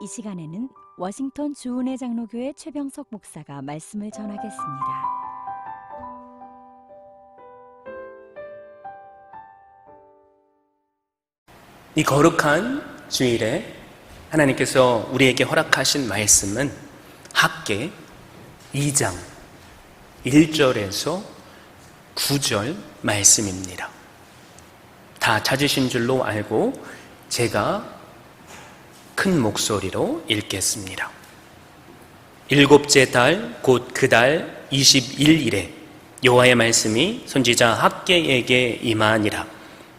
이 시간에는 워싱턴 주은혜 장로교회 최병석 목사가 말씀을 전하겠습니다. 이 거룩한 주일에 하나님께서 우리에게 허락하신 말씀은 학개 2장 1절에서 9절 말씀입니다. 다 찾으신 줄로 알고 제가 큰 목소리로 읽겠습니다. 일곱째 달 곧 그 달 21일에 여호와의 말씀이 선지자 학개에게 임하니라.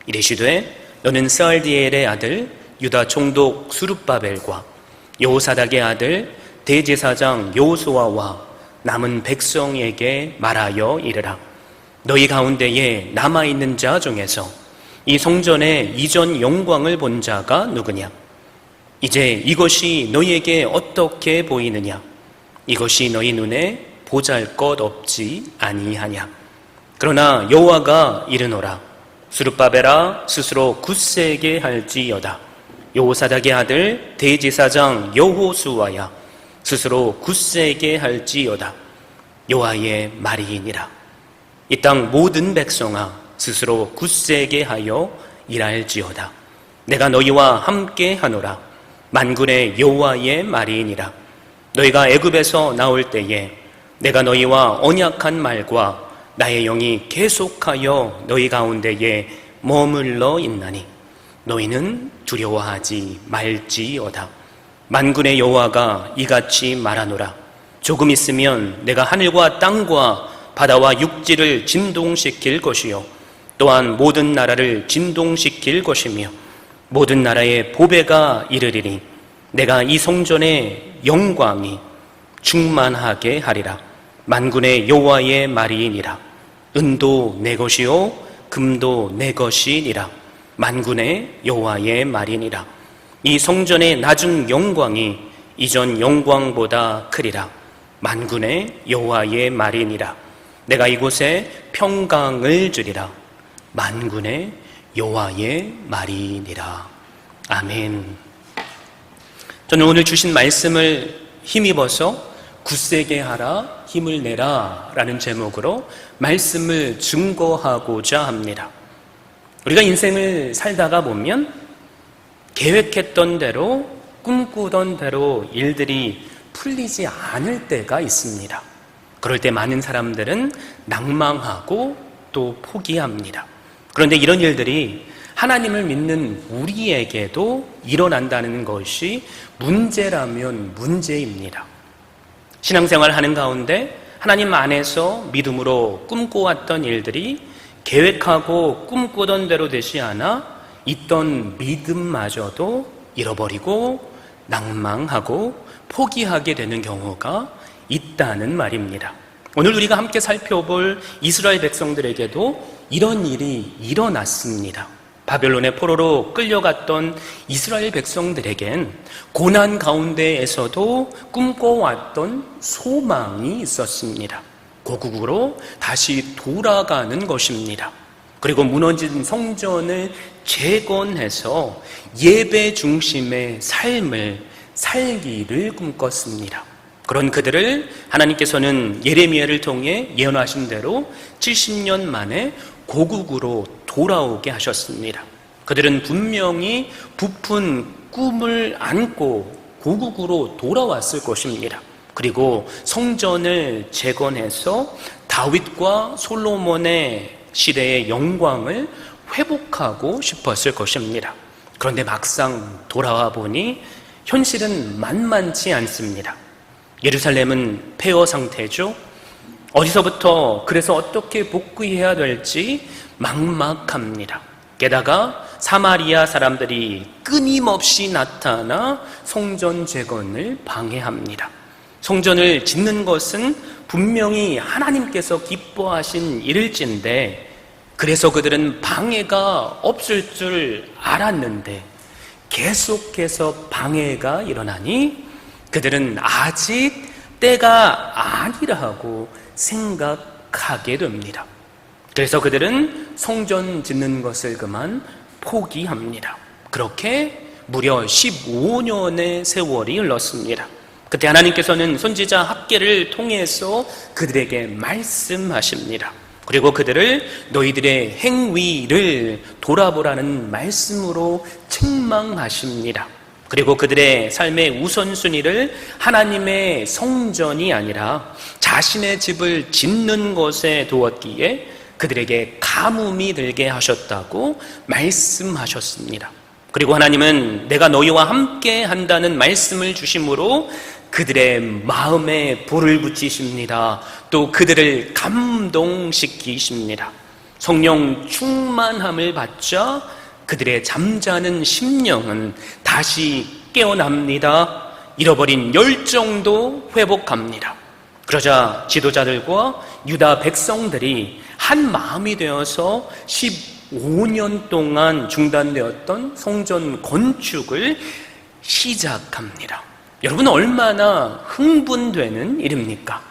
이르시되 너는 스알디엘의 아들 유다 총독 수룹바벨과 여호사닥의 아들 대제사장 여호수아와 남은 백성에게 말하여 이르라. 너희 가운데에 남아있는 자 중에서 이 성전의 이전 영광을 본 자가 누구냐? 이제 이것이 너희에게 어떻게 보이느냐? 이것이 너희 눈에 보잘것없지 아니하냐? 그러나 여호와가 이르노라. 수룹바벨아 스스로 굳세게 할지어다. 여호사닥의 아들 대제사장 여호수아야 스스로 굳세게 할지어다. 여호와의 말이니라. 이 땅 모든 백성아 스스로 굳세게 하여 일할지어다. 내가 너희와 함께 하노라. 만군의 여호와의 말이니라. 너희가 애굽에서 나올 때에 내가 너희와 언약한 말과 나의 영이 계속하여 너희 가운데에 머물러 있나니 너희는 두려워하지 말지어다. 만군의 여호와가 이같이 말하노라. 조금 있으면 내가 하늘과 땅과 바다와 육지를 진동시킬 것이요 또한 모든 나라를 진동시킬 것이며 모든 나라의 보배가 이르리니 내가 이 성전의 영광이 충만하게 하리라. 만군의 여호와의 말이니라. 은도 내 것이요 금도 내 것이니라. 만군의 여호와의 말이니라. 이 성전의 낮은 영광이 이전 영광보다 크리라. 만군의 여호와의 말이니라. 내가 이곳에 평강을 주리라. 만군의 여호와의 말이니라. 아멘. 저는 오늘 주신 말씀을 힘입어서 굳세게 하라, 힘을 내라 라는 제목으로 말씀을 증거하고자 합니다. 우리가 인생을 살다가 보면 계획했던 대로 꿈꾸던 대로 일들이 풀리지 않을 때가 있습니다. 그럴 때 많은 사람들은 낭망하고 또 포기합니다. 그런데 이런 일들이 하나님을 믿는 우리에게도 일어난다는 것이 문제라면 문제입니다. 신앙생활 하는 가운데 하나님 안에서 믿음으로 꿈꿔왔던 일들이 계획하고 꿈꾸던 대로 되지 않아 있던 믿음마저도 잃어버리고 낭망하고 포기하게 되는 경우가 있다는 말입니다. 오늘 우리가 함께 살펴볼 이스라엘 백성들에게도 이런 일이 일어났습니다. 바벨론의 포로로 끌려갔던 이스라엘 백성들에겐 고난 가운데에서도 꿈꿔왔던 소망이 있었습니다. 고국으로 다시 돌아가는 것입니다. 그리고 무너진 성전을 재건해서 예배 중심의 삶을 살기를 꿈꿨습니다. 그런 그들을 하나님께서는 예레미야를 통해 예언하신 대로 70년 만에 고국으로 돌아오게 하셨습니다. 그들은 분명히 부푼 꿈을 안고 고국으로 돌아왔을 것입니다. 그리고 성전을 재건해서 다윗과 솔로몬의 시대의 영광을 회복하고 싶었을 것입니다. 그런데 막상 돌아와 보니 현실은 만만치 않습니다. 예루살렘은 폐허 상태죠. 어디서부터 그래서 어떻게 복귀해야 될지 막막합니다. 게다가 사마리아 사람들이 끊임없이 나타나 성전 재건을 방해합니다. 성전을 짓는 것은 분명히 하나님께서 기뻐하신 일일진데 그래서 그들은 방해가 없을 줄 알았는데 계속해서 방해가 일어나니 그들은 아직 때가 아니라고 생각하게 됩니다. 그래서 그들은 성전 짓는 것을 그만 포기합니다. 그렇게 무려 15년의 세월이 흘렀습니다. 그때 하나님께서는 선지자 학개를 통해서 그들에게 말씀하십니다. 그리고 그들을 너희들의 행위를 돌아보라는 말씀으로 책망하십니다. 그리고 그들의 삶의 우선순위를 하나님의 성전이 아니라 자신의 집을 짓는 것에 두었기에 그들에게 가뭄이 들게 하셨다고 말씀하셨습니다. 그리고 하나님은 내가 너희와 함께 한다는 말씀을 주심으로 그들의 마음에 불을 붙이십니다. 또 그들을 감동시키십니다. 성령 충만함을 받자 그들의 잠자는 심령은 다시 깨어납니다. 잃어버린 열정도 회복합니다. 그러자 지도자들과 유다 백성들이 한 마음이 되어서 15년 동안 중단되었던 성전 건축을 시작합니다. 여러분, 얼마나 흥분되는 일입니까?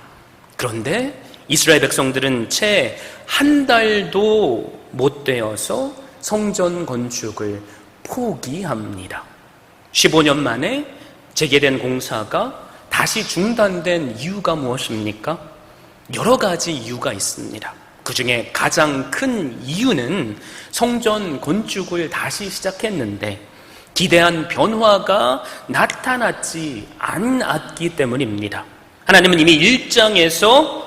그런데 이스라엘 백성들은 채 한 달도 못 되어서 성전 건축을 포기합니다. 15년 만에 재개된 공사가 다시 중단된 이유가 무엇입니까? 여러 가지 이유가 있습니다. 그 중에 가장 큰 이유는 성전 건축을 다시 시작했는데 기대한 변화가 나타나지 않았기 때문입니다. 하나님은 이미 1장에서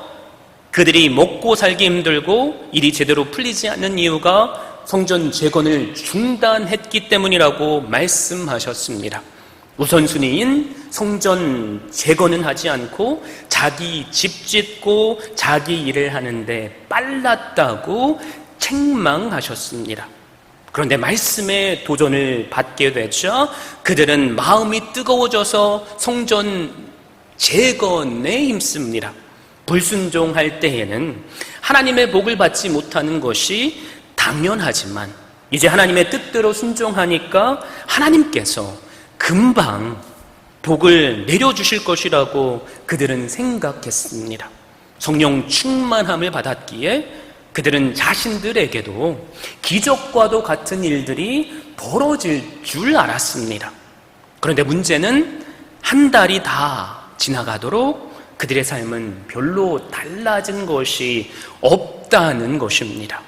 그들이 먹고 살기 힘들고 일이 제대로 풀리지 않는 이유가 성전 재건을 중단했기 때문이라고 말씀하셨습니다. 우선순위인 성전 재건은 하지 않고 자기 집 짓고 자기 일을 하는데 빨랐다고 책망하셨습니다. 그런데 말씀의 도전을 받게 되자 그들은 마음이 뜨거워져서 성전 재건에 힘씁니다. 불순종할 때에는 하나님의 복을 받지 못하는 것이 당연하지만 이제 하나님의 뜻대로 순종하니까 하나님께서 금방 복을 내려주실 것이라고 그들은 생각했습니다. 성령 충만함을 받았기에 그들은 자신들에게도 기적과도 같은 일들이 벌어질 줄 알았습니다. 그런데 문제는 한 달이 다 지나가도록 그들의 삶은 별로 달라진 것이 없다는 것입니다.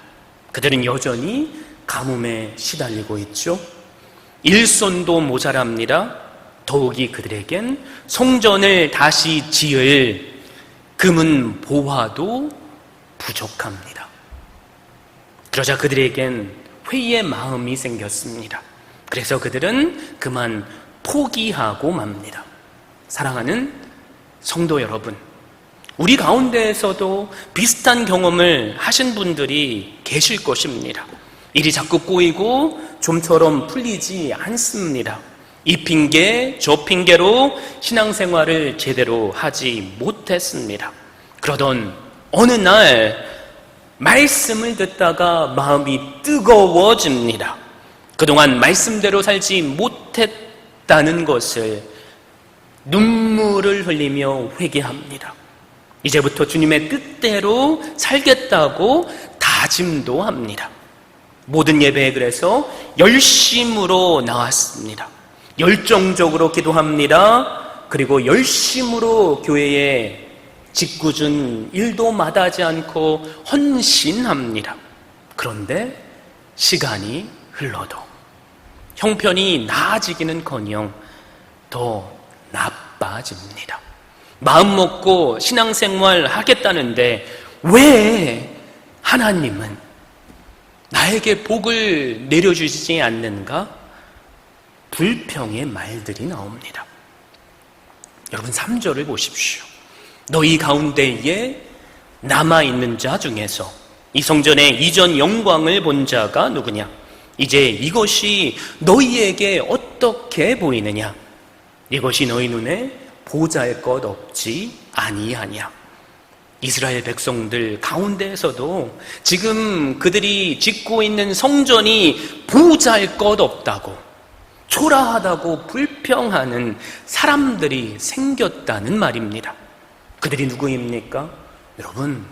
그들은 여전히 가뭄에 시달리고 있죠. 일손도 모자랍니다. 더욱이 그들에겐 성전을 다시 지을 금은 보화도 부족합니다. 그러자 그들에겐 회의의 마음이 생겼습니다. 그래서 그들은 그만 포기하고 맙니다. 사랑하는 성도 여러분, 우리 가운데에서도 비슷한 경험을 하신 분들이 계실 것입니다. 일이 자꾸 꼬이고 좀처럼 풀리지 않습니다. 이 핑계 저 핑계로 신앙생활을 제대로 하지 못했습니다. 그러던 어느 날 말씀을 듣다가 마음이 뜨거워집니다. 그동안 말씀대로 살지 못했다는 것을 눈물을 흘리며 회개합니다. 이제부터 주님의 뜻대로 살겠다고 다짐도 합니다. 모든 예배에 그래서 열심으로 나왔습니다. 열정적으로 기도합니다. 그리고 열심으로 교회에 짓궂은 일도 마다하지 않고 헌신합니다. 그런데 시간이 흘러도 형편이 나아지기는커녕 더 나빠집니다. 마음 먹고 신앙생활 하겠다는데 왜 하나님은 나에게 복을 내려주시지 않는가? 불평의 말들이 나옵니다. 여러분 3절을 보십시오. 너희 가운데에 남아있는 자 중에서 이 성전의 이전 영광을 본 자가 누구냐? 이제 이것이 너희에게 어떻게 보이느냐? 이것이 너희 눈에 보잘것 없지 아니하냐? 이스라엘 백성들 가운데에서도 지금 그들이 짓고 있는 성전이 보잘것 없다고, 초라하다고 불평하는 사람들이 생겼다는 말입니다. 그들이 누구입니까? 여러분,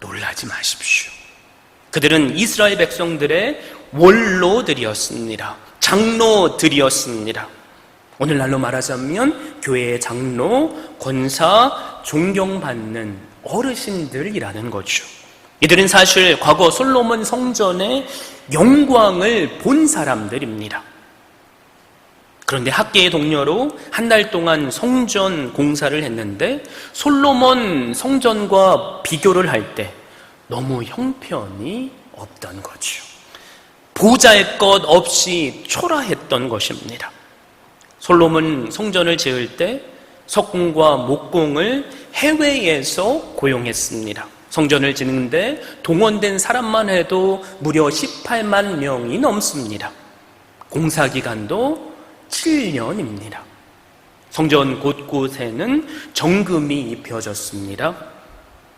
놀라지 마십시오. 그들은 이스라엘 백성들의 원로들이었습니다. 장로들이었습니다. 오늘날로 말하자면 교회의 장로, 권사, 존경받는 어르신들이라는 거죠. 이들은 사실 과거 솔로몬 성전의 영광을 본 사람들입니다. 그런데 학계의 동료로 한 달 동안 성전 공사를 했는데 솔로몬 성전과 비교를 할 때 너무 형편이 없던 거죠. 보잘것 없이 초라했던 것입니다. 솔로몬 성전을 지을 때 석공과 목공을 해외에서 고용했습니다. 성전을 짓는데 동원된 사람만 해도 무려 18만 명이 넘습니다. 공사 기간도 7년입니다. 성전 곳곳에는 정금이 입혀졌습니다.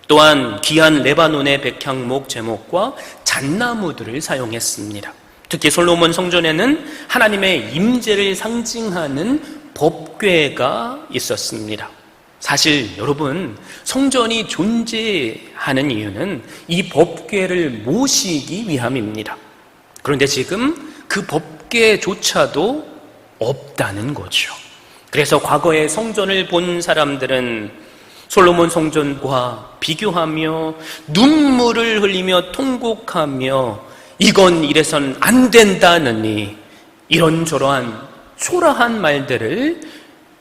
또한 귀한 레바논의 백향목 제목과 잣나무들을 사용했습니다. 특히 솔로몬 성전에는 하나님의 임재를 상징하는 법궤가 있었습니다. 사실 여러분, 성전이 존재하는 이유는 이 법궤를 모시기 위함입니다. 그런데 지금 그 법궤조차도 없다는 거죠. 그래서 과거의 성전을 본 사람들은 솔로몬 성전과 비교하며 눈물을 흘리며 통곡하며 이건 이래선 안 된다느니 이런저러한 초라한 말들을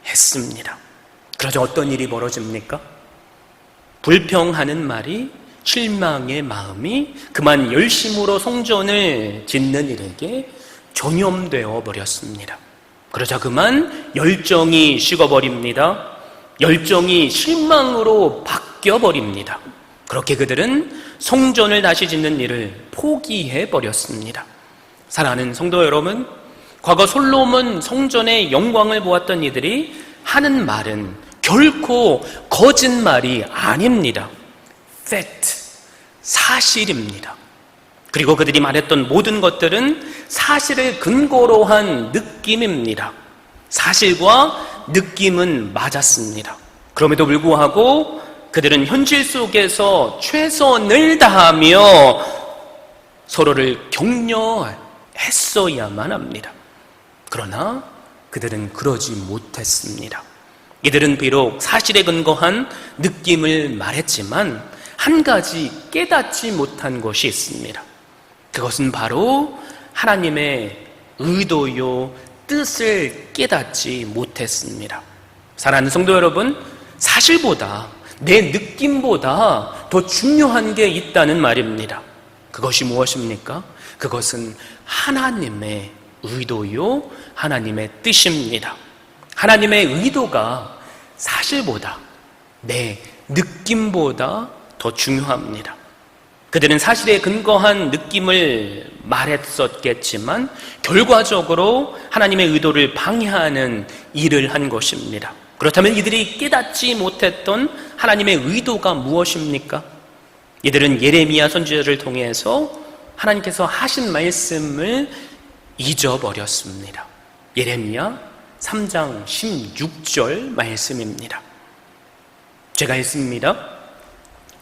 했습니다. 그러자 어떤 일이 벌어집니까? 불평하는 말이 실망의 마음이 그만 열심으로 성전을 짓는 일에게 전염되어 버렸습니다. 그러자 그만 열정이 식어버립니다. 열정이 실망으로 바뀌어버립니다. 그렇게 그들은 성전을 다시 짓는 일을 포기해버렸습니다. 사랑하는 성도 여러분, 과거 솔로몬 성전의 영광을 보았던 이들이 하는 말은 결코 거짓말이 아닙니다. fact, 사실입니다. 그리고 그들이 말했던 모든 것들은 사실을 근거로 한 느낌입니다. 사실과 느낌은 맞았습니다. 그럼에도 불구하고 그들은 현실 속에서 최선을 다하며 서로를 격려했어야만 합니다. 그러나 그들은 그러지 못했습니다. 이들은 비록 사실에 근거한 느낌을 말했지만 한 가지 깨닫지 못한 것이 있습니다. 그것은 바로 하나님의 의도요, 뜻을 깨닫지 못했습니다. 사랑하는 성도 여러분, 사실보다 내 느낌보다 더 중요한 게 있다는 말입니다. 그것이 무엇입니까? 그것은 하나님의 의도요, 하나님의 뜻입니다. 하나님의 의도가 사실보다 내 느낌보다 더 중요합니다. 그들은 사실에 근거한 느낌을 말했었겠지만 결과적으로 하나님의 의도를 방해하는 일을 한 것입니다. 그렇다면 이들이 깨닫지 못했던 하나님의 의도가 무엇입니까? 이들은 예레미야 선지자를 통해서 하나님께서 하신 말씀을 잊어버렸습니다. 예레미야 3장 16절 말씀입니다. 제가 읽습니다.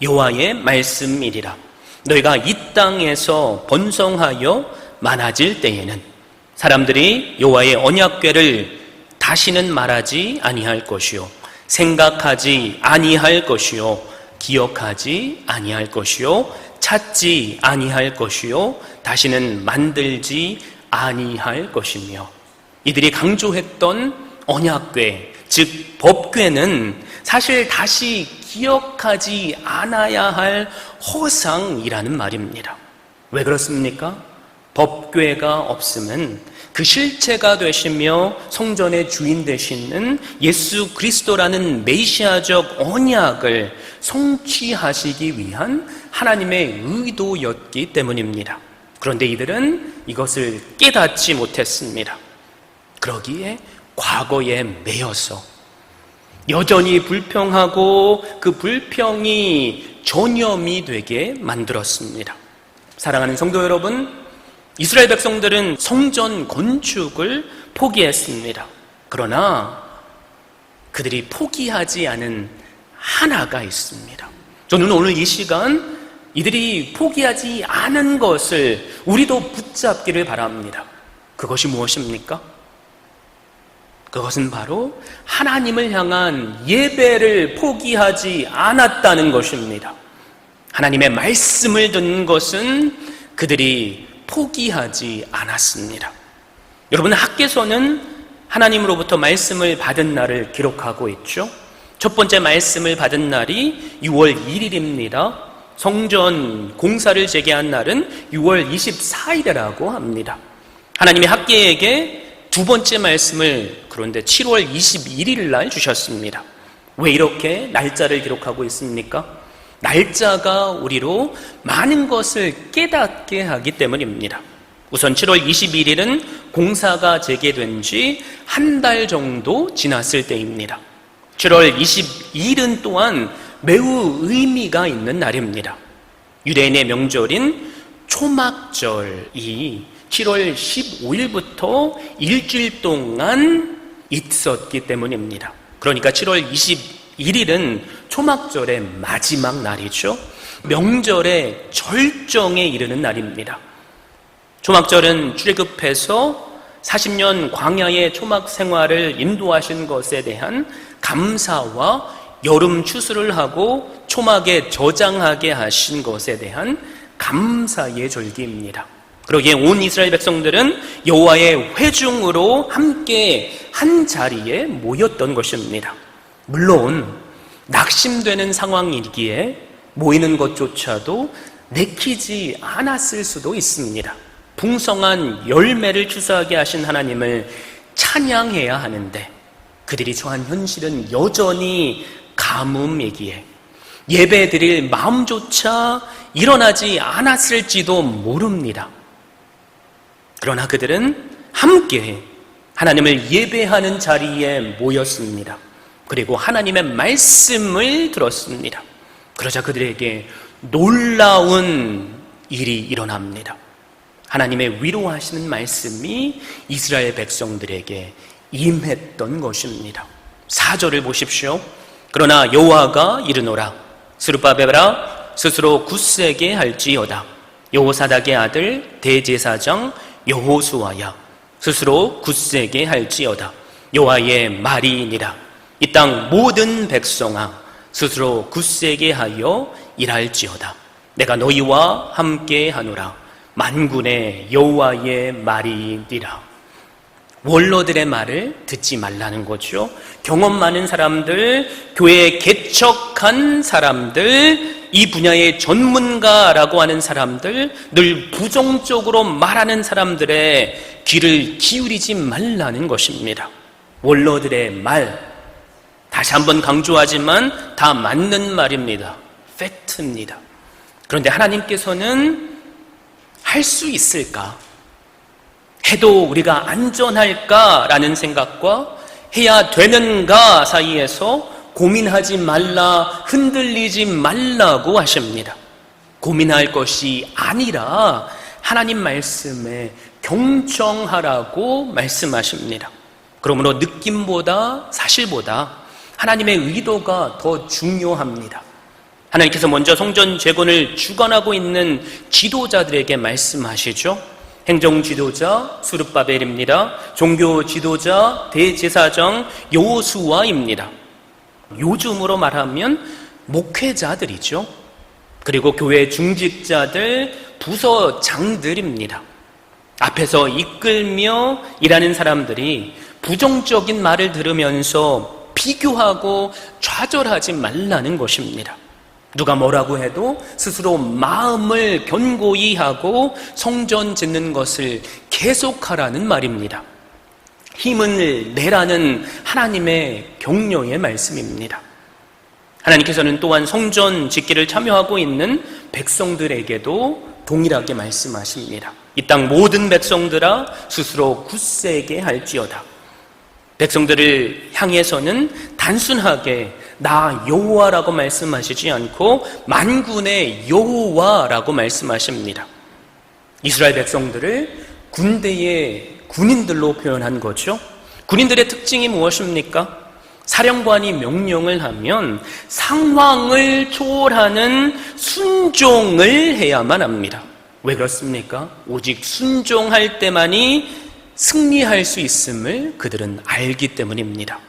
여호와의 말씀이리라. 너희가 이 땅에서 번성하여 많아질 때에는 사람들이 여호와의 언약궤를 다시는 말하지 아니할 것이요, 생각하지 아니할 것이요, 기억하지 아니할 것이요, 찾지 아니할 것이요, 다시는 만들지 아니할 것이며. 이들이 강조했던 언약궤, 즉 법궤는 사실 다시 기억하지 않아야 할 허상이라는 말입니다. 왜 그렇습니까? 법궤가 없으면 그 실체가 되시며 성전의 주인 되시는 예수 그리스도라는 메시아적 언약을 성취하시기 위한 하나님의 의도였기 때문입니다. 그런데 이들은 이것을 깨닫지 못했습니다. 그러기에 과거에 매여서 여전히 불평하고 그 불평이 전염이 되게 만들었습니다. 사랑하는 성도 여러분, 이스라엘 백성들은 성전 건축을 포기했습니다. 그러나 그들이 포기하지 않은 하나가 있습니다. 저는 오늘 이 시간 이들이 포기하지 않은 것을 우리도 붙잡기를 바랍니다. 그것이 무엇입니까? 그것은 바로 하나님을 향한 예배를 포기하지 않았다는 것입니다. 하나님의 말씀을 듣는 것은 그들이 포기하지 않았습니다. 여러분, 학개서는 하나님으로부터 말씀을 받은 날을 기록하고 있죠. 첫 번째 말씀을 받은 날이 6월 1일입니다. 성전 공사를 재개한 날은 6월 24일이라고 합니다. 하나님이 학개에게 두 번째 말씀을 그런데 7월 21일 날 주셨습니다. 왜 이렇게 날짜를 기록하고 있습니까? 날짜가 우리로 많은 것을 깨닫게 하기 때문입니다. 우선 7월 21일은 공사가 재개된 지 한 달 정도 지났을 때입니다. 7월 22일은 또한 매우 의미가 있는 날입니다. 유대인의 명절인 초막절이 7월 15일부터 일주일 동안 있었기 때문입니다. 그러니까 7월 21일은 초막절의 마지막 날이죠. 명절의 절정에 이르는 날입니다. 초막절은 출애굽해서 40년 광야의 초막 생활을 인도하신 것에 대한 감사와 여름 추수를 하고 초막에 저장하게 하신 것에 대한 감사의 절기입니다. 그러기에 온 이스라엘 백성들은 여호와의 회중으로 함께 한 자리에 모였던 것입니다. 물론 낙심되는 상황이기에 모이는 것조차도 내키지 않았을 수도 있습니다. 풍성한 열매를 추수하게 하신 하나님을 찬양해야 하는데 그들이 처한 현실은 여전히 가뭄이기에 예배드릴 마음조차 일어나지 않았을지도 모릅니다. 그러나 그들은 함께 하나님을 예배하는 자리에 모였습니다. 그리고 하나님의 말씀을 들었습니다. 그러자 그들에게 놀라운 일이 일어납니다. 하나님의 위로하시는 말씀이 이스라엘 백성들에게 임했던 것입니다. 4절을 보십시오. 그러나 여호와가 이르노라 스룹바벨아 스스로 굳세게 할지어다. 여호사닥의 아들 대제사장 여호수아야 스스로 굳세게 할지어다. 여호와의 말이니라. 이 땅 모든 백성아 스스로 굳세게 하여 일할지어다. 내가 너희와 함께 하노라. 만군의 여호와의 말이니라. 원로들의 말을 듣지 말라는 거죠. 경험 많은 사람들, 교회에 개척한 사람들, 이 분야의 전문가라고 하는 사람들, 늘 부정적으로 말하는 사람들의 귀를 기울이지 말라는 것입니다. 원로들의 말, 다시 한번 강조하지만 다 맞는 말입니다. 팩트입니다. 그런데 하나님께서는 할 수 있을까? 해도 우리가 안전할까라는 생각과 해야 되는가 사이에서 고민하지 말라, 흔들리지 말라고 하십니다. 고민할 것이 아니라 하나님 말씀에 경청하라고 말씀하십니다. 그러므로 느낌보다 사실보다 하나님의 의도가 더 중요합니다. 하나님께서 먼저 성전 재건을 주관하고 있는 지도자들에게 말씀하시죠. 행정 지도자 스룹바벨입니다. 종교 지도자 대제사장 여호수아입니다. 요즘으로 말하면 목회자들이죠. 그리고 교회 중직자들, 부서장들입니다. 앞에서 이끌며 일하는 사람들이 부정적인 말을 들으면서 비교하고 좌절하지 말라는 것입니다. 누가 뭐라고 해도 스스로 마음을 견고히 하고 성전 짓는 것을 계속하라는 말입니다. 힘을 내라는 하나님의 격려의 말씀입니다. 하나님께서는 또한 성전 짓기를 참여하고 있는 백성들에게도 동일하게 말씀하십니다. 이 땅 모든 백성들아 스스로 굳세게 할지어다. 백성들을 향해서는 단순하게 나 여호와라고 말씀하시지 않고 만군의 여호와라고 말씀하십니다. 이스라엘 백성들을 군대의 군인들로 표현한 거죠. 군인들의 특징이 무엇입니까? 사령관이 명령을 하면 상황을 초월하는 순종을 해야만 합니다. 왜 그렇습니까? 오직 순종할 때만이 승리할 수 있음을 그들은 알기 때문입니다.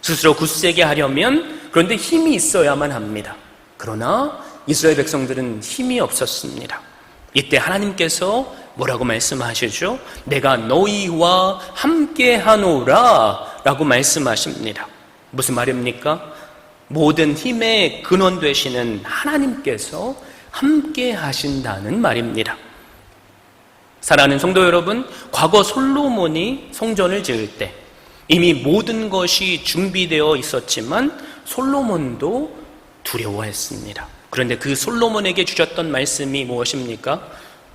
스스로 굳세게 하려면 그런데 힘이 있어야만 합니다. 그러나 이스라엘 백성들은 힘이 없었습니다. 이때 하나님께서 뭐라고 말씀하시죠? 내가 너희와 함께하노라 라고 말씀하십니다. 무슨 말입니까? 모든 힘의 근원 되시는 하나님께서 함께 하신다는 말입니다. 사랑하는 성도 여러분, 과거 솔로몬이 성전을 지을 때 이미 모든 것이 준비되어 있었지만 솔로몬도 두려워했습니다. 그런데 그 솔로몬에게 주셨던 말씀이 무엇입니까?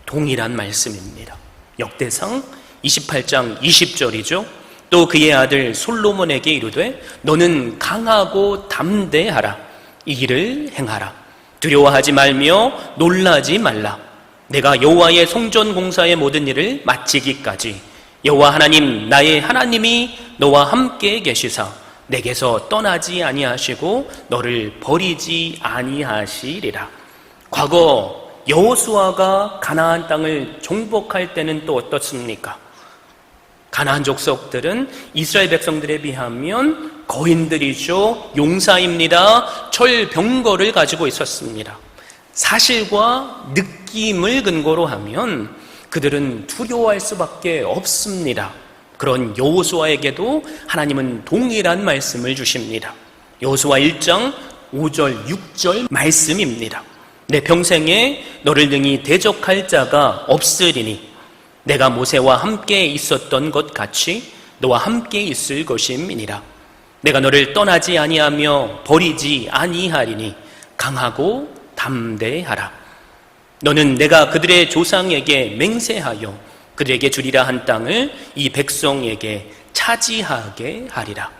동일한 말씀입니다. 역대상 28장 20절이죠. 또 그의 아들 솔로몬에게 이르되 너는 강하고 담대하라. 이 일을 행하라. 두려워하지 말며 놀라지 말라. 내가 여호와의 성전 공사의 모든 일을 마치기까지 여호와 하나님 나의 하나님이 너와 함께 계시사 내게서 떠나지 아니하시고 너를 버리지 아니하시리라. 과거 여호수아가 가나안 땅을 정복할 때는 또 어떻습니까? 가나안 족속들은 이스라엘 백성들에 비하면 거인들이죠. 용사입니다. 철병거를 가지고 있었습니다. 사실과 느낌을 근거로 하면 그들은 두려워할 수밖에 없습니다. 그런 여호수아에게도 하나님은 동일한 말씀을 주십니다. 여호수아 1장 5절 6절 말씀입니다. 내 평생에 너를 능히 대적할 자가 없으리니 내가 모세와 함께 있었던 것 같이 너와 함께 있을 것임이니라. 내가 너를 떠나지 아니하며 버리지 아니하리니 강하고 담대하라. 너는 내가 그들의 조상에게 맹세하여 그들에게 주리라 한 땅을 이 백성에게 차지하게 하리라.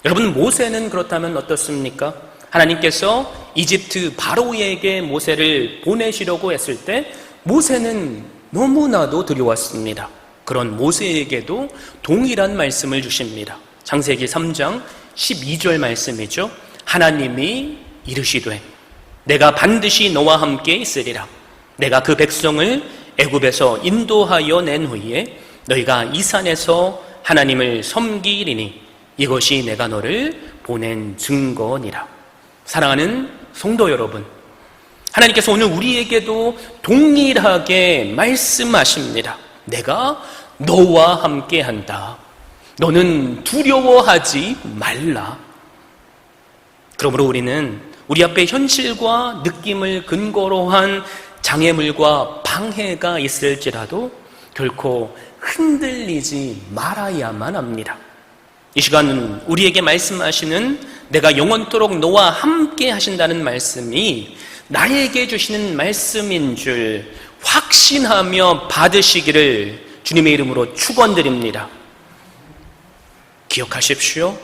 여러분, 모세는 그렇다면 어떻습니까? 하나님께서 이집트 바로에게 모세를 보내시려고 했을 때 모세는 너무나도 두려웠습니다. 그런 모세에게도 동일한 말씀을 주십니다. 창세기 3장 12절 말씀이죠. 하나님이 이르시되 내가 반드시 너와 함께 있으리라. 내가 그 백성을 애굽에서 인도하여 낸 후에 너희가 이 산에서 하나님을 섬기리니 이것이 내가 너를 보낸 증거니라. 사랑하는 성도 여러분, 하나님께서 오늘 우리에게도 동일하게 말씀하십니다. 내가 너와 함께 한다. 너는 두려워하지 말라. 그러므로 우리는 우리 앞에 현실과 느낌을 근거로 한 장애물과 방해가 있을지라도 결코 흔들리지 말아야만 합니다. 이 시간은 우리에게 말씀하시는 내가 영원토록 너와 함께 하신다는 말씀이 나에게 주시는 말씀인 줄 확신하며 받으시기를 주님의 이름으로 축원드립니다. 기억하십시오.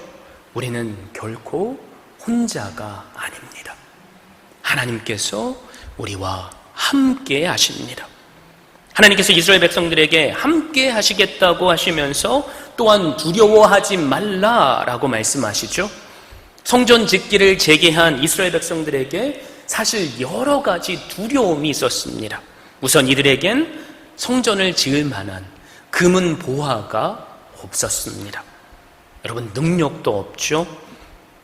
우리는 결코 혼자가 아닙니다. 하나님께서 우리와 함께 하십니다. 하나님께서 이스라엘 백성들에게 함께 하시겠다고 하시면서 또한 두려워하지 말라라고 말씀하시죠. 성전 짓기를 재개한 이스라엘 백성들에게 사실 여러 가지 두려움이 있었습니다. 우선 이들에겐 성전을 지을 만한 금은 보화가 없었습니다. 여러분, 능력도 없죠.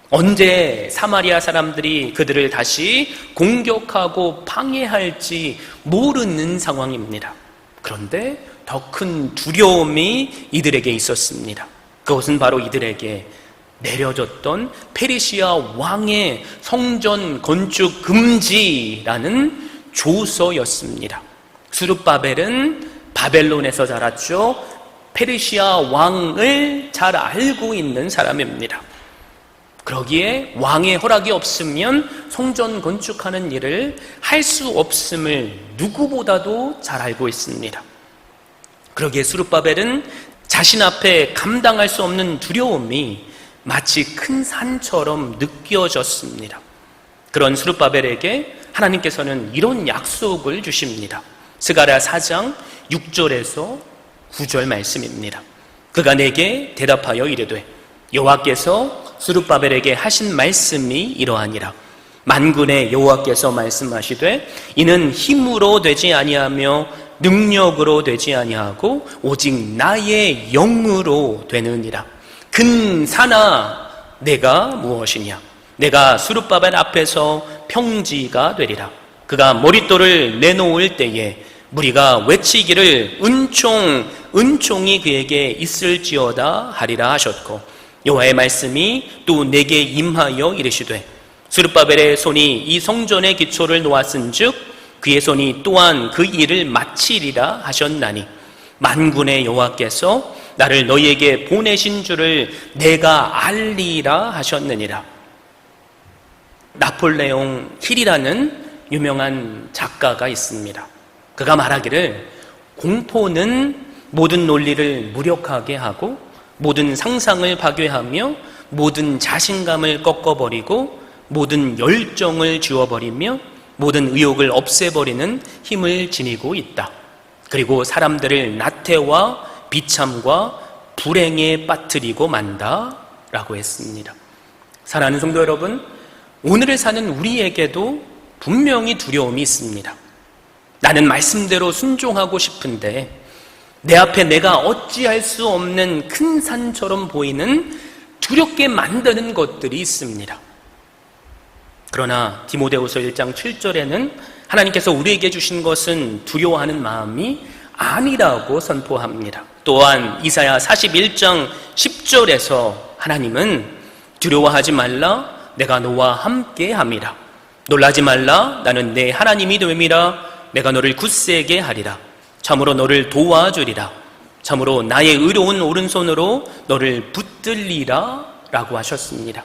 언제 사마리아 사람들이 그들을 다시 공격하고 방해할지 모르는 상황입니다. 그런데 더 큰 두려움이 이들에게 있었습니다. 그것은 바로 이들에게 내려졌던 페르시아 왕의 성전 건축 금지라는 조서였습니다. 스룹바벨은 바벨론에서 자랐죠. 페르시아 왕을 잘 알고 있는 사람입니다. 그러기에 왕의 허락이 없으면 성전 건축하는 일을 할 수 없음을 누구보다도 잘 알고 있습니다. 그러기에 스룹바벨은 자신 앞에 감당할 수 없는 두려움이 마치 큰 산처럼 느껴졌습니다. 그런 스룹바벨에게 하나님께서는 이런 약속을 주십니다. 스가랴 4장 6절에서 9절 말씀입니다. 그가 내게 대답하여 이르되 여호와께서 스룹바벨에게 하신 말씀이 이러하니라. 만군의 여호와께서 말씀하시되 이는 힘으로 되지 아니하며 능력으로 되지 아니하고 오직 나의 영으로 되느니라. 근사나 내가 무엇이냐? 내가 스룹바벨 앞에서 평지가 되리라. 그가 머릿돌을 내놓을 때에 무리가 외치기를 은총이 그에게 있을지어다 하리라 하셨고, 여호와의 말씀이 또 내게 임하여 이르시되 스룹바벨의 손이 이 성전의 기초를 놓았은즉 그의 손이 또한 그 일을 마치리라 하셨나니 만군의 여호와께서 나를 너희에게 보내신 줄을 내가 알리라 하셨느니라. 나폴레옹 힐이라는 유명한 작가가 있습니다. 그가 말하기를 공포는 모든 논리를 무력하게 하고 모든 상상을 파괴하며 모든 자신감을 꺾어버리고 모든 열정을 지워버리며 모든 의욕을 없애버리는 힘을 지니고 있다. 그리고 사람들을 나태와 비참과 불행에 빠뜨리고 만다라고 했습니다. 사랑하는 성도 여러분, 오늘을 사는 우리에게도 분명히 두려움이 있습니다. 나는 말씀대로 순종하고 싶은데 내 앞에 내가 어찌할 수 없는 큰 산처럼 보이는 두렵게 만드는 것들이 있습니다. 그러나 디모데후서 1장 7절에는 하나님께서 우리에게 주신 것은 두려워하는 마음이 아니라고 선포합니다. 또한 이사야 41장 10절에서 하나님은 두려워하지 말라, 내가 너와 함께함이라. 놀라지 말라, 나는 내 하나님이 됨이라. 내가 너를 굳세게 하리라. 참으로 너를 도와주리라. 참으로 나의 의로운 오른손으로 너를 붙들리라 라고 하셨습니다.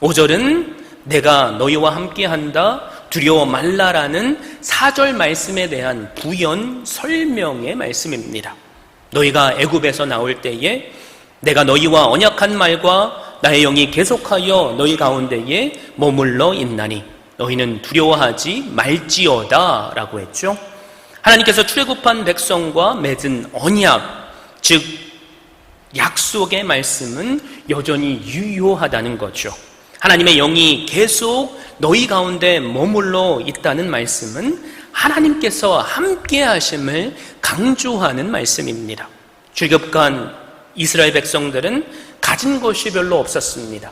5절은 내가 너희와 함께한다, 두려워 말라라는 4절 말씀에 대한 부연 설명의 말씀입니다. 너희가 애굽에서 나올 때에 내가 너희와 언약한 말과 나의 영이 계속하여 너희 가운데에 머물러 있나니 너희는 두려워하지 말지어다 라고 했죠. 하나님께서 출애굽한 백성과 맺은 언약, 즉 약속의 말씀은 여전히 유효하다는 거죠. 하나님의 영이 계속 너희 가운데 머물러 있다는 말씀은 하나님께서 함께 하심을 강조하는 말씀입니다. 출애굽한 이스라엘 백성들은 가진 것이 별로 없었습니다.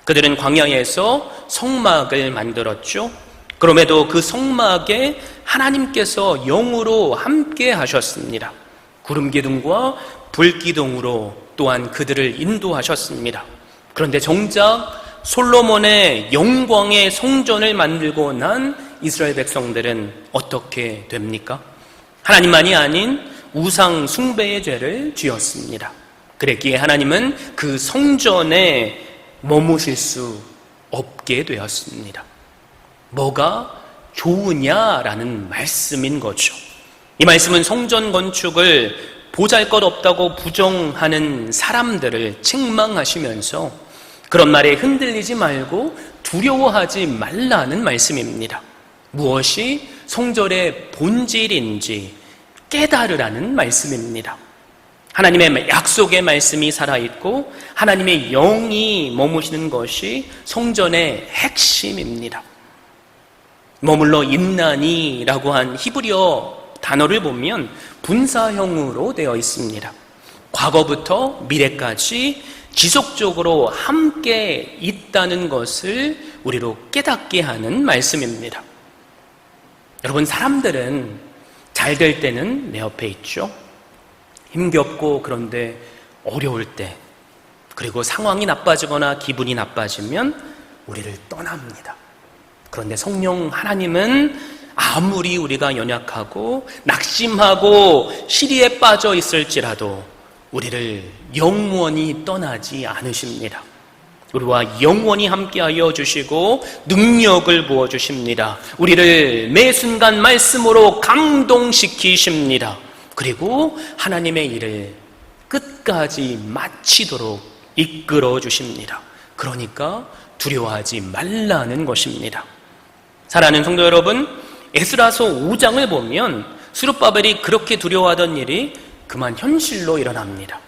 그들은 광야에서 성막을 만들었죠. 그럼에도 그 성막에 하나님께서 영으로 함께 하셨습니다. 구름 기둥과 불 기둥으로 또한 그들을 인도하셨습니다. 그런데 정작 솔로몬의 영광의 성전을 만들고 난 이스라엘 백성들은 어떻게 됩니까? 하나님만이 아닌 우상 숭배의 죄를 지었습니다. 그랬기에 하나님은 그 성전에 머무실 수 없게 되었습니다. 뭐가 좋으냐라는 말씀인 거죠. 이 말씀은 성전 건축을 보잘것없다고 부정하는 사람들을 책망하시면서 그런 말에 흔들리지 말고 두려워하지 말라는 말씀입니다. 무엇이 성전의 본질인지 깨달으라는 말씀입니다. 하나님의 약속의 말씀이 살아있고 하나님의 영이 머무시는 것이 성전의 핵심입니다. 머물러 있나니라고 한 히브리어 단어를 보면 분사형으로 되어 있습니다. 과거부터 미래까지 지속적으로 함께 있다는 것을 우리로 깨닫게 하는 말씀입니다. 여러분, 사람들은 잘 될 때는 내 옆에 있죠. 힘겹고 그런데 어려울 때, 그리고 상황이 나빠지거나 기분이 나빠지면 우리를 떠납니다. 그런데 성령 하나님은 아무리 우리가 연약하고 낙심하고 시리에 빠져 있을지라도 우리를 영원히 떠나지 않으십니다. 우리와 영원히 함께하여 주시고 능력을 부어주십니다. 우리를 매 순간 말씀으로 감동시키십니다. 그리고 하나님의 일을 끝까지 마치도록 이끌어 주십니다. 그러니까 두려워하지 말라는 것입니다. 사랑하는 성도 여러분, 에스라서 5장을 보면 스룹바벨이 그렇게 두려워하던 일이 그만 현실로 일어납니다.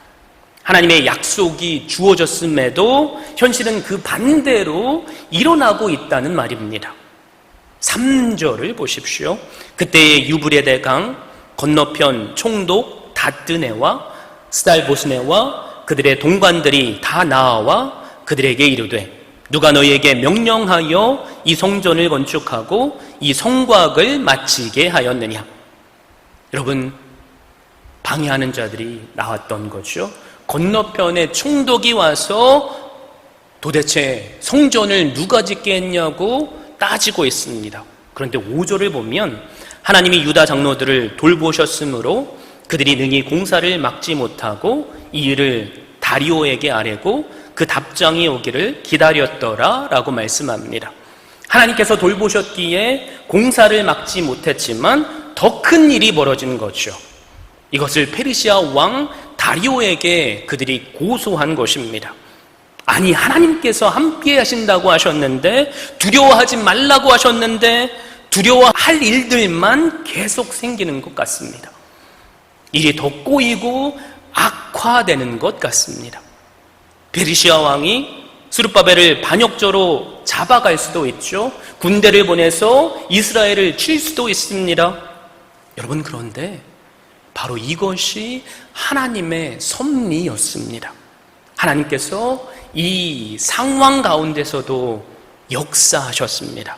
하나님의 약속이 주어졌음에도 현실은 그 반대로 일어나고 있다는 말입니다. 3절을 보십시오. 그때의 유브레데 강 건너편 총독 다뜨네와 스달보스네와 그들의 동관들이 다 나와 그들에게 이르되 누가 너희에게 명령하여 이 성전을 건축하고 이 성곽을 마치게 하였느냐. 여러분, 방해하는 자들이 나왔던 거죠. 건너편에 총독이 와서 도대체 성전을 누가 짓게 했냐고 따지고 있습니다. 그런데 5절을 보면 하나님이 유다 장로들을 돌보셨으므로 그들이 능히 공사를 막지 못하고 이 일을 다리오에게 아뢰고 그 답장이 오기를 기다렸더라 라고 말씀합니다. 하나님께서 돌보셨기에 공사를 막지 못했지만 더 큰 일이 벌어진 거죠. 이것을 페르시아 왕 다리오에게 그들이 고소한 것입니다. 아니, 하나님께서 함께 하신다고 하셨는데, 두려워하지 말라고 하셨는데 두려워할 일들만 계속 생기는 것 같습니다. 일이 더 꼬이고 악화되는 것 같습니다. 페르시아 왕이 스룹바벨을 반역죄로 잡아갈 수도 있죠. 군대를 보내서 이스라엘을 칠 수도 있습니다. 여러분, 그런데 바로 이것이 하나님의 섭리였습니다. 하나님께서 이 상황 가운데서도 역사하셨습니다.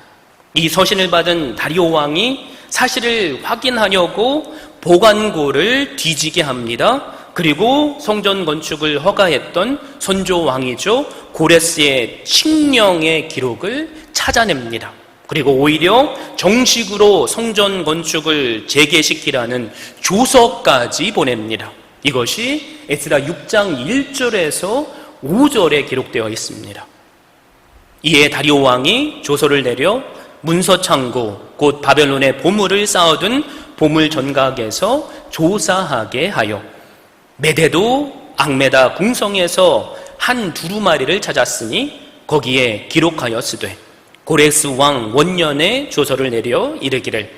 이 서신을 받은 다리오 왕이 사실을 확인하려고 보관고를 뒤지게 합니다. 그리고 성전 건축을 허가했던 선조 왕이죠, 고레스의 칙령의 기록을 찾아냅니다. 그리고 오히려 정식으로 성전 건축을 재개시키라는 조서까지 보냅니다. 이것이 에스라 6장 1절에서 5절에 기록되어 있습니다. 이에 다리오 왕이 조서를 내려 문서창고 곧 바벨론의 보물을 쌓아둔 보물 전각에서 조사하게 하여 메데도 악메다 궁성에서 한 두루마리를 찾았으니 거기에 기록하였으되 고레스 왕 원년에 조서를 내려 이르기를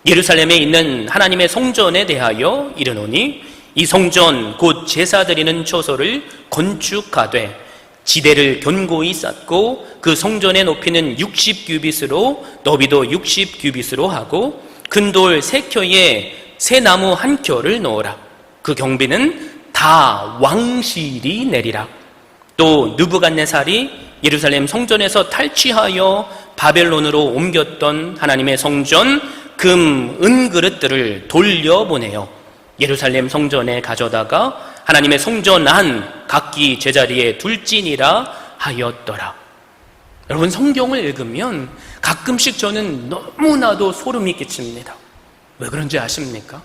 예루살렘에 있는 하나님의 성전에 대하여 이르노니 이 성전 곧 제사 드리는 처소를 건축하되 지대를 견고히 쌓고 그 성전의 높이는 60규빗으로 너비도 60규빗으로 하고 큰 돌 3켜에 새 나무 1켜를 넣어라. 그 경비는 다 왕실이 내리라. 또 느부갓네살이 예루살렘 성전에서 탈취하여 바벨론으로 옮겼던 하나님의 성전 금, 은 그릇들을 돌려보내어 예루살렘 성전에 가져다가 하나님의 성전 안 각기 제자리에 둘지니라 하였더라. 여러분, 성경을 읽으면 가끔씩 저는 너무나도 소름이 끼칩니다. 왜 그런지 아십니까?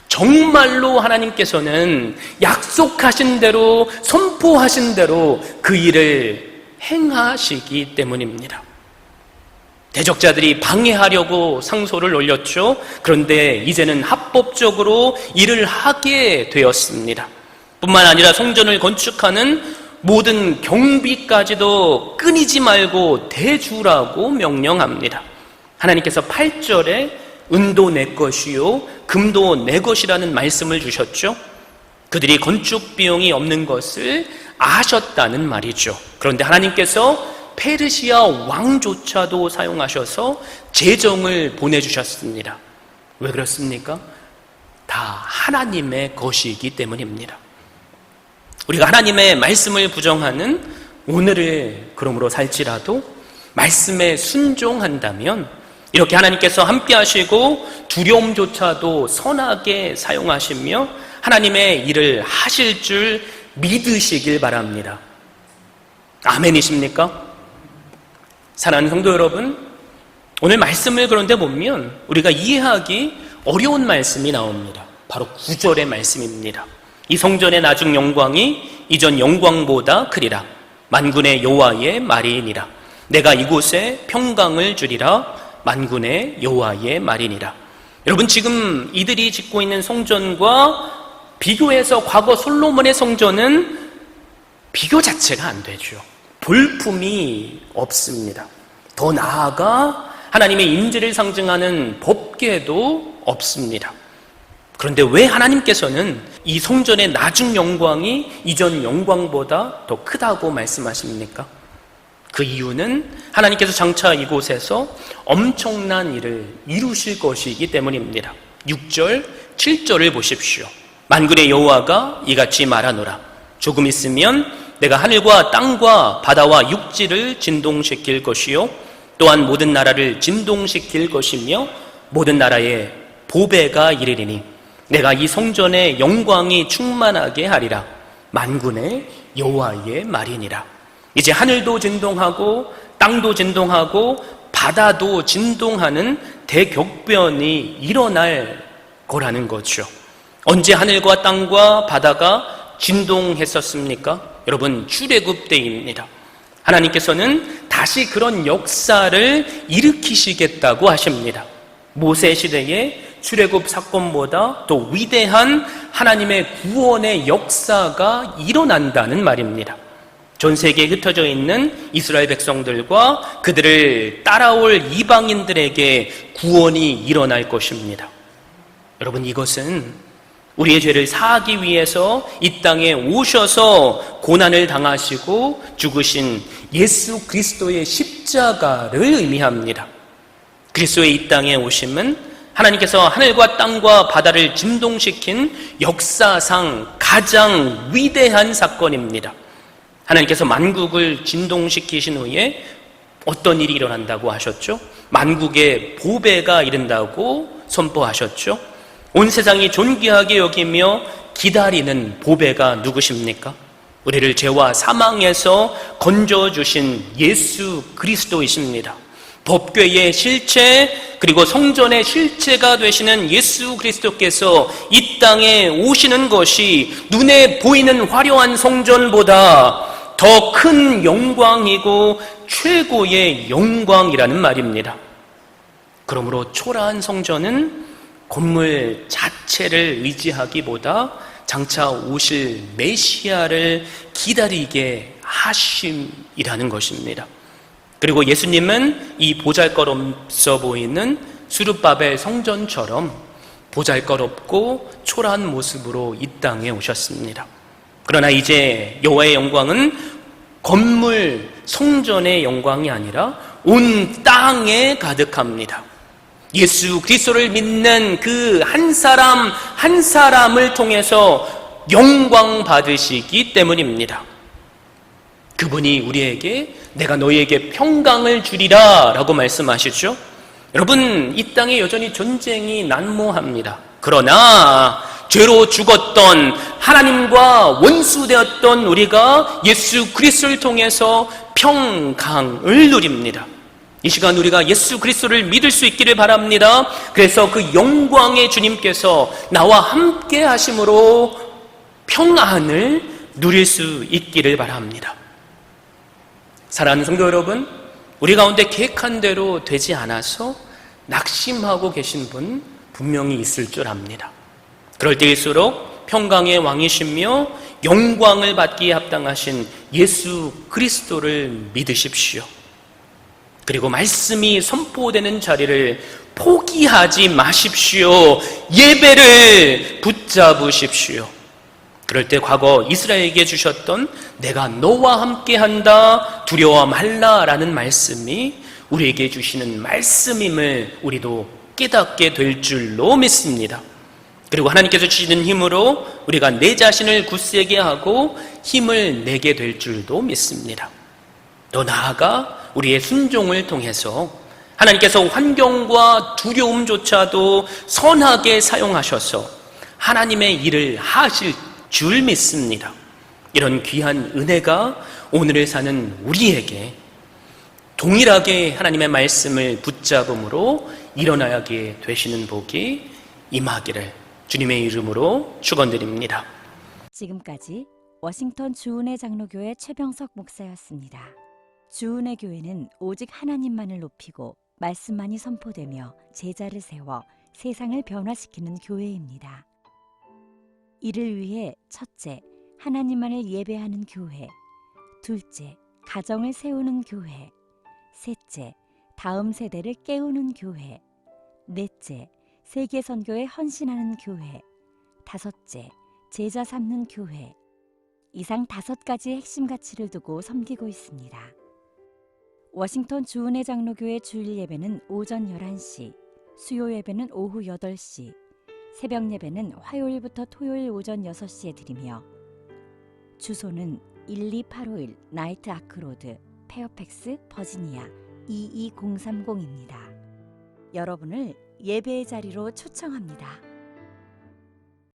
정말로 하나님께서는 약속하신 대로, 선포하신 대로 그 일을 행하시기 때문입니다. 대적자들이 방해하려고 상소를 올렸죠. 그런데 이제는 합법적으로 일을 하게 되었습니다. 뿐만 아니라 성전을 건축하는 모든 경비까지도 끊이지 말고 대주라고 명령합니다. 하나님께서 8절에 은도 내 것이요 금도 내 것이라는 말씀을 주셨죠. 그들이 건축 비용이 없는 것을 아셨다는 말이죠. 그런데 하나님께서 페르시아 왕조차도 사용하셔서 재정을 보내주셨습니다. 왜 그렇습니까? 다 하나님의 것이기 때문입니다. 우리가 하나님의 말씀을 부정하는 오늘을 그러므로 살지라도 말씀에 순종한다면 이렇게 하나님께서 함께 하시고 두려움조차도 선하게 사용하시며 하나님의 일을 하실 줄 믿으시길 바랍니다. 아멘이십니까? 사랑하는 성도 여러분, 오늘 말씀을 그런데 보면 우리가 이해하기 어려운 말씀이 나옵니다. 바로 9절의 말씀입니다. 이 성전의 나중 영광이 이전 영광보다 크리라. 만군의 여호와의 말이니라. 내가 이곳에 평강을 주리라. 만군의 여호와의 말이니라. 여러분, 지금 이들이 짓고 있는 성전과 비교해서 과거 솔로몬의 성전은 비교 자체가 안 되죠. 볼품이 없습니다. 더 나아가 하나님의 임재를 상징하는 법궤도 없습니다. 그런데 왜 하나님께서는 이 성전의 나중 영광이 이전 영광보다 더 크다고 말씀하십니까? 그 이유는 하나님께서 장차 이곳에서 엄청난 일을 이루실 것이기 때문입니다. 6절, 7절을 보십시오. 만군의 여호와가 이같이 말하노라. 조금 있으면 내가 하늘과 땅과 바다와 육지를 진동시킬 것이요 또한 모든 나라를 진동시킬 것이며 모든 나라에 보배가 이르리니 내가 이 성전의 영광이 충만하게 하리라. 만군의 여호와의 말이니라. 이제 하늘도 진동하고 땅도 진동하고 바다도 진동하는 대격변이 일어날 거라는 거죠. 언제 하늘과 땅과 바다가 진동했었습니까? 여러분, 출애굽 때입니다. 하나님께서는 다시 그런 역사를 일으키시겠다고 하십니다. 모세 시대의 출애굽 사건보다 또 위대한 하나님의 구원의 역사가 일어난다는 말입니다. 전 세계에 흩어져 있는 이스라엘 백성들과 그들을 따라올 이방인들에게 구원이 일어날 것입니다. 여러분, 이것은 우리의 죄를 사하기 위해서 이 땅에 오셔서 고난을 당하시고 죽으신 예수 그리스도의 십자가를 의미합니다. 그리스도의 이 땅에 오심은 하나님께서 하늘과 땅과 바다를 진동시킨 역사상 가장 위대한 사건입니다. 하나님께서 만국을 진동시키신 후에 어떤 일이 일어난다고 하셨죠? 만국의 보배가 이른다고 선포하셨죠? 온 세상이 존귀하게 여기며 기다리는 보배가 누구십니까? 우리를 죄와 사망에서 건져주신 예수 그리스도이십니다. 법궤의 실체 그리고 성전의 실체가 되시는 예수 그리스도께서 이 땅에 오시는 것이 눈에 보이는 화려한 성전보다 더 큰 영광이고 최고의 영광이라는 말입니다. 그러므로 초라한 성전은 건물 자체를 의지하기보다 장차 오실 메시아를 기다리게 하심이라는 것입니다. 그리고 예수님은 이 보잘것없어 보이는 수르바벨 성전처럼 보잘것없고 초라한 모습으로 이 땅에 오셨습니다. 그러나 이제 여호와의 영광은 건물 성전의 영광이 아니라 온 땅에 가득합니다. 예수 그리스도를 믿는 그 한 사람 한 사람을 통해서 영광 받으시기 때문입니다. 그분이 우리에게 내가 너희에게 평강을 주리라 라고 말씀하시죠. 여러분, 이 땅에 여전히 전쟁이 난무합니다. 그러나 죄로 죽었던 하나님과 원수되었던 우리가 예수 그리스도를 통해서 평강을 누립니다. 이 시간 우리가 예수 그리스도를 믿을 수 있기를 바랍니다. 그래서 그 영광의 주님께서 나와 함께 하심으로 평안을 누릴 수 있기를 바랍니다. 사랑하는 성도 여러분, 우리 가운데 계획한 대로 되지 않아서 낙심하고 계신 분 분명히 있을 줄 압니다. 그럴 때일수록 평강의 왕이시며 영광을 받기에 합당하신 예수 그리스도를 믿으십시오. 그리고 말씀이 선포되는 자리를 포기하지 마십시오. 예배를 붙잡으십시오. 그럴 때 과거 이스라엘에게 주셨던 내가 너와 함께한다 두려워 말라라는 말씀이 우리에게 주시는 말씀임을 우리도 깨닫게 될 줄로 믿습니다. 그리고 하나님께서 주시는 힘으로 우리가 내 자신을 굳세게 하고 힘을 내게 될 줄도 믿습니다. 더 나아가 우리의 순종을 통해서 하나님께서 환경과 두려움조차도 선하게 사용하셔서 하나님의 일을 하실 줄 믿습니다. 이런 귀한 은혜가 오늘을 사는 우리에게 동일하게 하나님의 말씀을 붙잡음으로 일어나게 되시는 복이 임하기를 주님의 이름으로 축원드립니다. 지금까지 워싱턴 주은혜 장로교회 최병석 목사였습니다. 주은혜 교회는 오직 하나님만을 높이고 말씀만이 선포되며 제자를 세워 세상을 변화시키는 교회입니다. 이를 위해 첫째, 하나님만을 예배하는 교회, 둘째, 가정을 세우는 교회, 셋째, 다음 세대를 깨우는 교회, 넷째, 세계 선교에 헌신하는 교회, 다섯째, 제자 삼는 교회. 이상 5가지 핵심 가치를 두고 섬기고 있습니다. 워싱턴 주은혜 장로교회 주일 예배는 오전 11시, 수요 예배는 오후 8시, 새벽 예배는 화요일부터 토요일 오전 6시에 드리며 주소는 12851 나이트 아크로드, 페어팩스, 버지니아 22030입니다. 여러분을 예배의 자리로 초청합니다.